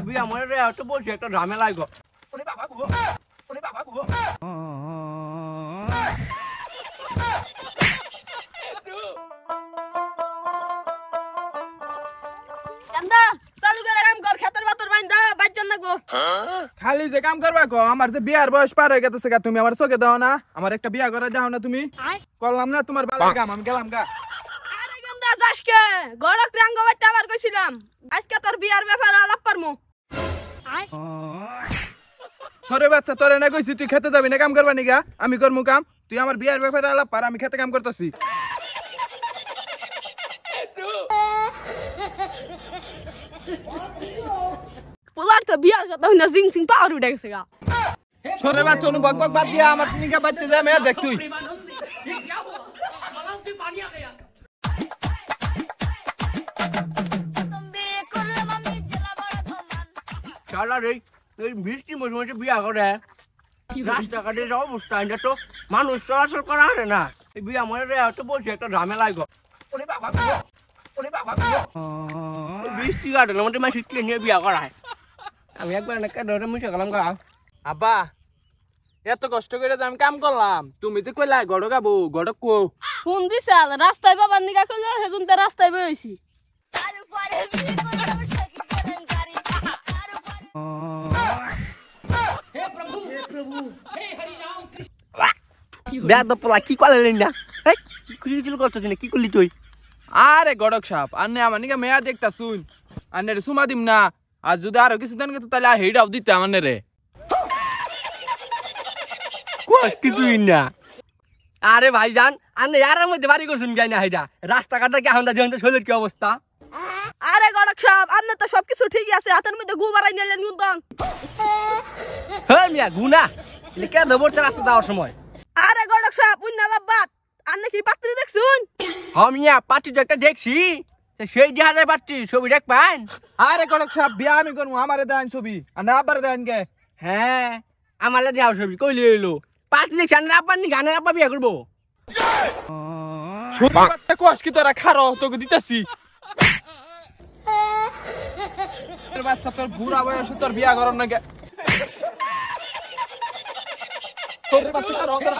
বিয়া মরে রে তো বলছি একটা ঝামেলা গো। ওরে বাবা গো, ওরে বাবা গো। কান্দা চালু করে কাম কর, খেতের বাতর বাইন্দা বাইজন না গো। খালি যে কাম করবা কো, আমার যে বিয়ার বয়স পার হয়ে গেছে গা, তুমি আমার চোখে দাও না? আমার একটা বিয়া করে দাও না তুমি? করলাম না তোমার বাবার কাম, আমি গেলাম গা। আরে কান্দা যাসকে গড়ক রাঙ্গ বাইতে আবার কইছিলাম আজকে তোর বিয়ার ব্যাপারে আলাপ পারমু। সরে বাচ্চা, তোরে না কইছি তুই খেতে যাবি না কাম করবা নিগা? আমি করমু কাম, তুই আমার বিয়ার ব্যাপারে আলাপ পার, আমি খেতে কাম করতেছি। পোলার তো বিয়ার কথা হইনা জিং সিং পাওয়ার উঠে গেছে গা। সরে বাচ্চা, অনু বক বক বাদ দিয়া আমার নিগা বাইতে যা, মেয়ে দেখ তুই। শালা রে এই বৃষ্টি মৌসুমে বিয়া করে রাস্তাঘাটে যে অবস্থা, এটা তো মানুষ চলাচল করা হয় না। এই বিয়া মরে রে তো বলছি একটা ঝামেলা গো। ওরে বাবা গো, ওরে বাবা গো। বৃষ্টি ঘাটের মধ্যে মাসি কিনে নিয়ে বিয়া করায়। আমি একবার নাকি ধরে মুছে গেলাম গা। আব্বা, এত কষ্ট করে যে আমি কাম করলাম, তুমি যে কইলা গড় গাবো, গড় কো? ফোন দিছাল রাস্তায় বাবার নিগা কইলো হেজুন তে রাস্তায় বইছি। বেদ পোলা কি করলেন না? কি করছিস না, কি করলি তুই? আরে গড়ক সাপ, আন্নে আমার নিগা মেয়া দেখতা শুন, আন্নে রে সুমা দিম না। আর যদি আরো কিছু দেন কিন্তু তাহলে হেইডাও দিতে আমার রে। কোস কিছুই না। আরে ভাইজান আনে ইয়ার মধ্যে বাড়ি করছুন গাই না হাইডা রাস্তাঘাটে কি এখন যেন শরীরের কি অবস্থা? আরে গড়ক সাহেব আপনি তো সবকিছু ঠিকই আছে, হাতের মধ্যে গু বাড়াই নিলেন কিন্তু। হ্যাঁ মিয়া গুনা কে দেবো রাস্তা যাওয়ার সময়। আরে গড়ক সাহেব উন্না লাভবাত আপনি কি পাত্রী দেখছুন? হ্যাঁ মিয়া পাচ্ছি তো একটা দেখছি, সেই জাহাজে পাচ্ছি ছবি দেখ পান। আরে গড়ক সাপ, বিয়া আমি করবো, আমারে দেন ছবি, আর না আব্বারে দেন কে? হ্যাঁ আমার যাও ছবি কইলে এলো পাচ্ছি দেখছি আন্না আব্বার নি গানের আব্বা বিয়া করবো। বাচ্চা কস কি তোরা খারো, তোকে দিতেছি। বাচ্চা তোর বুড়া বয়সে তোর বিয়া করার না গে। তোর বাচ্চা খারো তোরা।